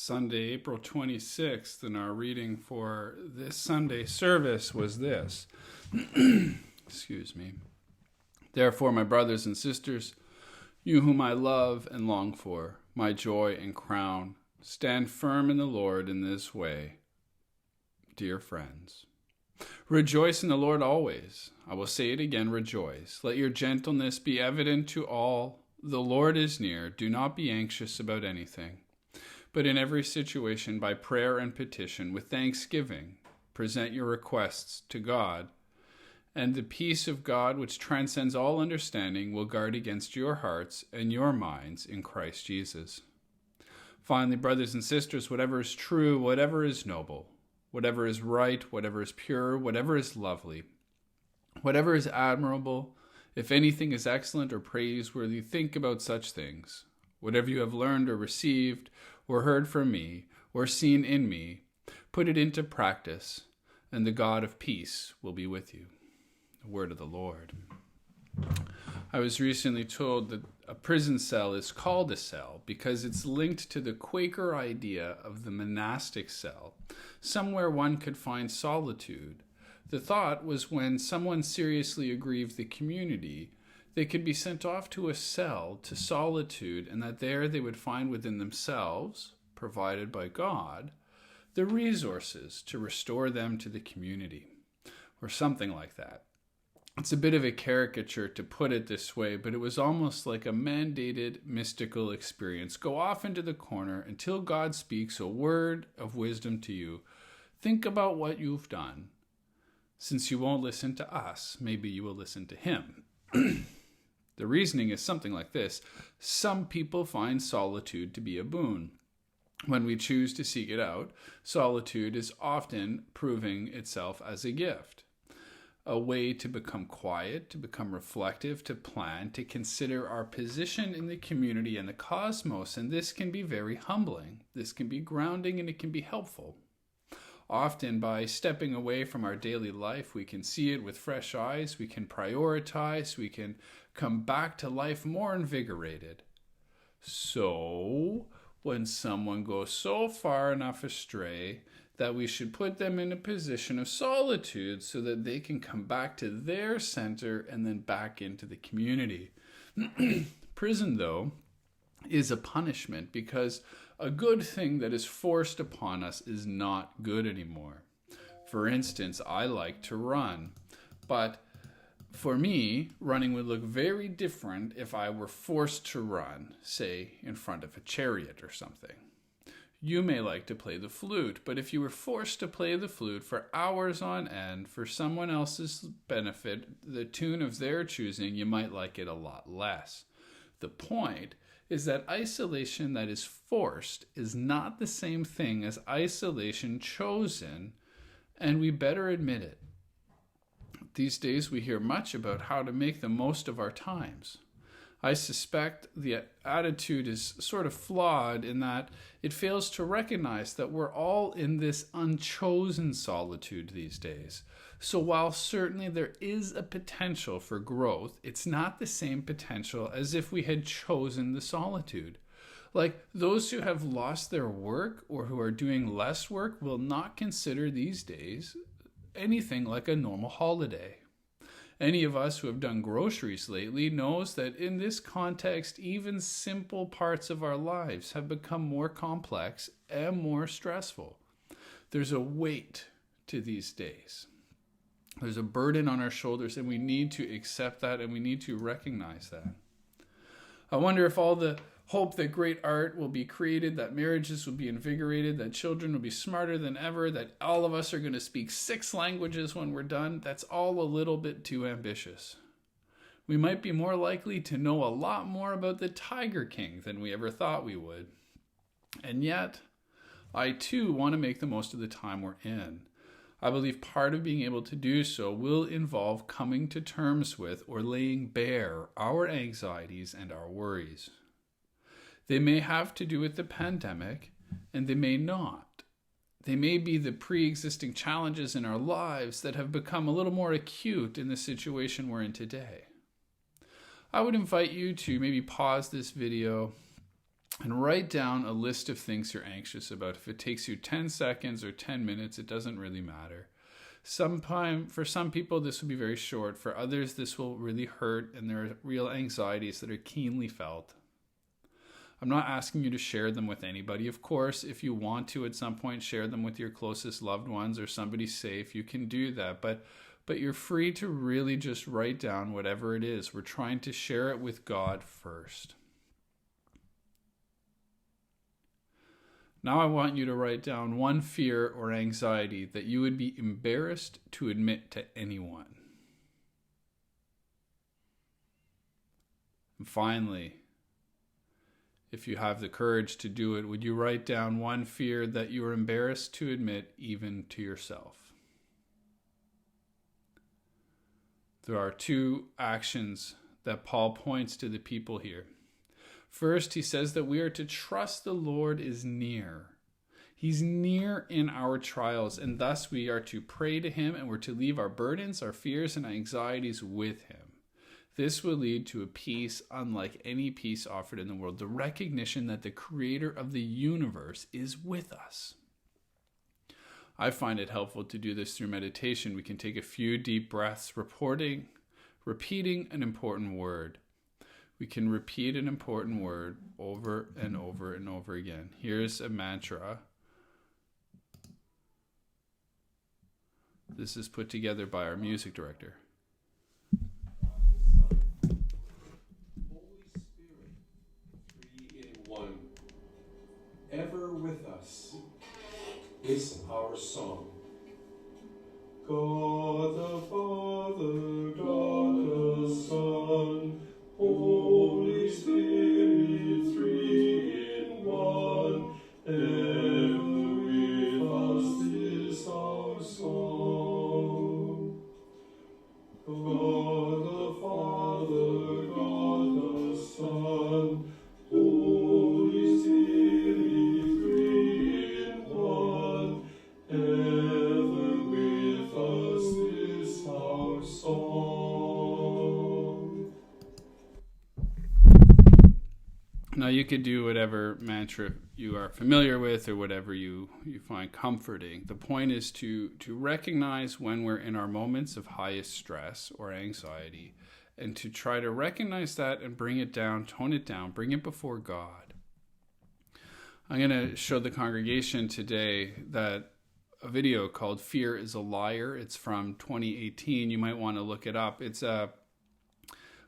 Sunday, April 26th, and our reading for this Sunday service was this. Excuse me. Therefore, my brothers and sisters, you whom I love and long for, my joy and crown, stand firm in the Lord in this way. Dear friends, rejoice in the Lord always. I will say it again, rejoice. Let your gentleness be evident to all. The Lord is near. Do not be anxious about anything, but in every situation, by prayer and petition, with thanksgiving, present your requests to God, and the peace of God, which transcends all understanding, will guard against your hearts and your minds in Christ Jesus. Finally, brothers and sisters, whatever is true, whatever is noble, whatever is right, whatever is pure, whatever is lovely, whatever is admirable, if anything is excellent or praiseworthy, think about such things. Whatever you have learned or received or heard from me or seen in me, put it into practice, and the God of peace will be with you. The word of the Lord. I was recently told that a prison cell is called a cell because it's linked to the Quaker idea of the monastic cell, somewhere one could find solitude. The thought was when someone seriously aggrieved the community, they could be sent off to a cell, to solitude, and that there they would find within themselves, provided by God, the resources to restore them to the community, or something like that. It's a bit of a caricature to put it this way, but it was almost like a mandated mystical experience. Go off into the corner until God speaks a word of wisdom to you. Think about what you've done. Since you won't listen to us, maybe you will listen to him. The reasoning is something like this. Some people find solitude to be a boon. When we choose to seek it out, solitude is often proving itself as a gift. A way to become quiet, to become reflective, to plan, to consider our position in the community and the cosmos. And this can be very humbling. This can be grounding, and it can be helpful. Often, by stepping away from our daily life, we can see it with fresh eyes, we can prioritize, we can come back to life more invigorated. So, when someone goes so far enough astray that we should put them in a position of solitude so that they can come back to their center and then back into the community. Prison, though, is a punishment because a good thing that is forced upon us is not good anymore. For instance, I like to run, but for me, running would look very different if I were forced to run, say, in front of a chariot or something. You may like to play the flute, but if you were forced to play the flute for hours on end for someone else's benefit, the tune of their choosing, you might like it a lot less. The point is that isolation that is forced is not the same thing as isolation chosen, and we better admit it. These days we hear much about how to make the most of our times. I suspect the attitude is sort of flawed in that it fails to recognize that we're all in this unchosen solitude these days. So while certainly there is a potential for growth, it's not the same potential as if we had chosen the solitude. Like those who have lost their work or who are doing less work will not consider these days anything like a normal holiday. Any of us who have done groceries lately knows that in this context, even simple parts of our lives have become more complex and more stressful. There's a weight to these days. There's a burden on our shoulders, and we need to accept that, and we need to recognize that. I wonder if all the hope that great art will be created, that marriages will be invigorated, that children will be smarter than ever, that all of us are going to speak 6 languages when we're done, that's all a little bit too ambitious. We might be more likely to know a lot more about the Tiger King than we ever thought we would. And yet, I too want to make the most of the time we're in. I believe part of being able to do so will involve coming to terms with or laying bare our anxieties and our worries. They may have to do with the pandemic, and they may not. They may be the pre-existing challenges in our lives that have become a little more acute in the situation we're in today. I would invite you to maybe pause this video and write down a list of things you're anxious about. If it takes you 10 seconds or 10 minutes, it doesn't really matter. For some people, this will be very short. For others, this will really hurt, and there are real anxieties that are keenly felt. I'm not asking you to share them with anybody. Of course, if you want to at some point share them with your closest loved ones or somebody safe, you can do that. But you're free to really just write down whatever it is. We're trying to share it with God first. Now I want you to write down one fear or anxiety that you would be embarrassed to admit to anyone. And finally, if you have the courage to do it, would you write down one fear that you are embarrassed to admit even to yourself? There are two actions that Paul points to the people here. First, he says that we are to trust the Lord is near. He's near in our trials, and thus we are to pray to him, and we're to leave our burdens, our fears, and anxieties with him. This will lead to a peace unlike any peace offered in the world, the recognition that the creator of the universe is with us. I find it helpful to do this through meditation. We can take a few deep breaths, repeating an important word. We can repeat an important word over and over and over again. Here's a mantra. This is put together by our music director. Holy Spirit, three in one, ever with us, is our song. God the Father, God the Son, Holy Spirit, three in one, ever with us is our song. God the Father, God the Son, Holy Spirit, three in one, ever with us is our song. Now you could do whatever mantra you are familiar with or whatever you find comforting. The point is to recognize when we're in our moments of highest stress or anxiety, and to try to recognize that and bring it down, tone it down, bring it before God. I'm going to show the congregation today that a video called Fear is a Liar. It's from 2018. You might want to look it up. It's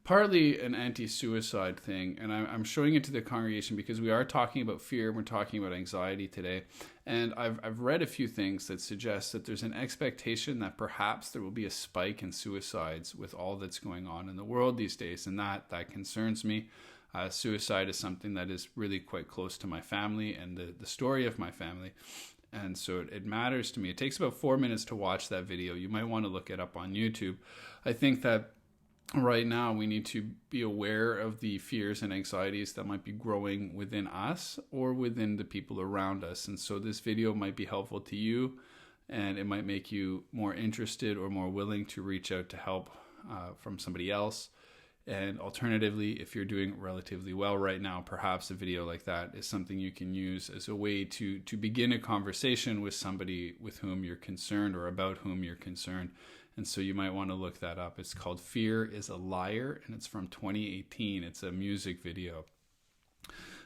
partly an anti-suicide thing, and I'm showing it to the congregation because we are talking about fear and we're talking about anxiety today. And I've read a few things that suggest that there's an expectation that perhaps there will be a spike in suicides with all that's going on in the world these days, and that concerns me. Suicide is something that is really quite close to my family and the story of my family. And so it matters to me. It takes about 4 minutes to watch that video. You might want to look it up on YouTube. I think that right now we need to be aware of the fears and anxieties that might be growing within us or within the people around us. And so this video might be helpful to you, and it might make you more interested or more willing to reach out to help from somebody else. And alternatively, if you're doing relatively well right now, perhaps a video like that is something you can use as a way to begin a conversation with somebody with whom you're concerned or about whom you're concerned. And so you might want to look that up. It's called Fear is a Liar, and it's from 2018. It's a music video.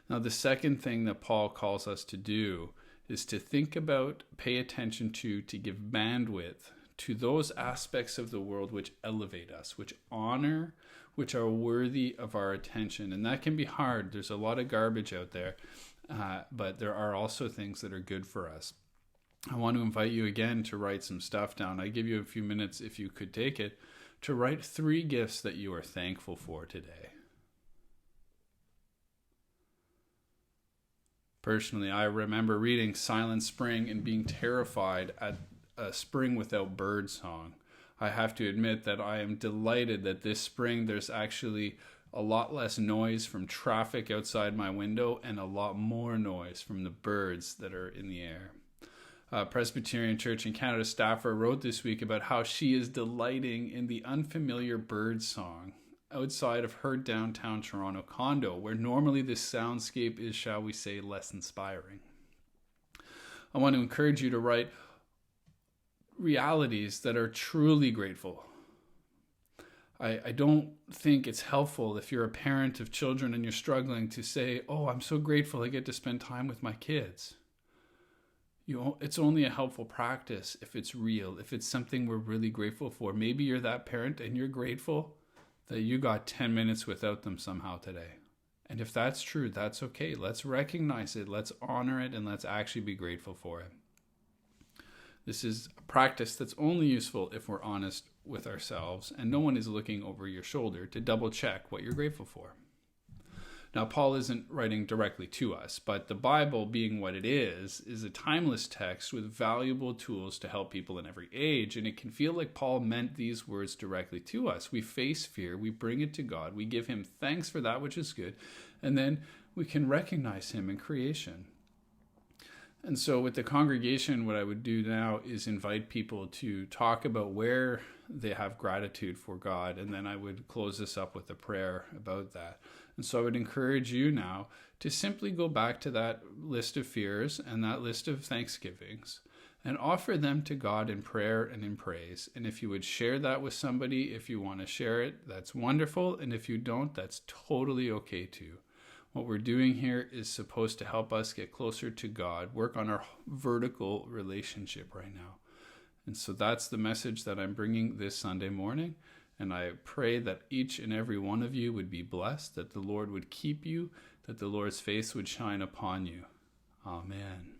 Now, the second thing that Paul calls us to do is to think about, pay attention to give bandwidth to those aspects of the world which elevate us, which honor, which are worthy of our attention. And that can be hard. There's a lot of garbage out there, but there are also things that are good for us. I want to invite you again to write some stuff down. I give you a few minutes, if you could take it, to write 3 gifts that you are thankful for today. Personally, I remember reading Silent Spring and being terrified at a Spring Without Bird song. I have to admit that I am delighted that this spring there's actually a lot less noise from traffic outside my window and a lot more noise from the birds that are in the air. Presbyterian Church in Canada staffer wrote this week about how she is delighting in the unfamiliar bird song outside of her downtown Toronto condo, where normally this soundscape is, shall we say, less inspiring. I want to encourage you to write realities that are truly grateful. I don't think it's helpful if you're a parent of children and you're struggling to say, oh, I'm so grateful I get to spend time with my kids. It's only a helpful practice if it's real, if it's something we're really grateful for. Maybe you're that parent and you're grateful that you got 10 minutes without them somehow today. And if that's true, that's okay. Let's recognize it, let's honor it, and let's actually be grateful for it. This is a practice that's only useful if we're honest with ourselves and no one is looking over your shoulder to double check what you're grateful for. Now, Paul isn't writing directly to us, but the Bible, being what it is a timeless text with valuable tools to help people in every age, and it can feel like Paul meant these words directly to us. We face fear, we bring it to God, we give him thanks for that which is good, and then we can recognize him in creation. And so with the congregation, what I would do now is invite people to talk about where they have gratitude for God, and then I would close this up with a prayer about that. And so I would encourage you now to simply go back to that list of fears and that list of thanksgivings and offer them to God in prayer and in praise. And if you would share that with somebody, if you want to share it, that's wonderful. And if you don't, that's totally okay too. What we're doing here is supposed to help us get closer to God, work on our vertical relationship right now. And so that's the message that I'm bringing this Sunday morning. And I pray that each and every one of you would be blessed, that the Lord would keep you, that the Lord's face would shine upon you. Amen.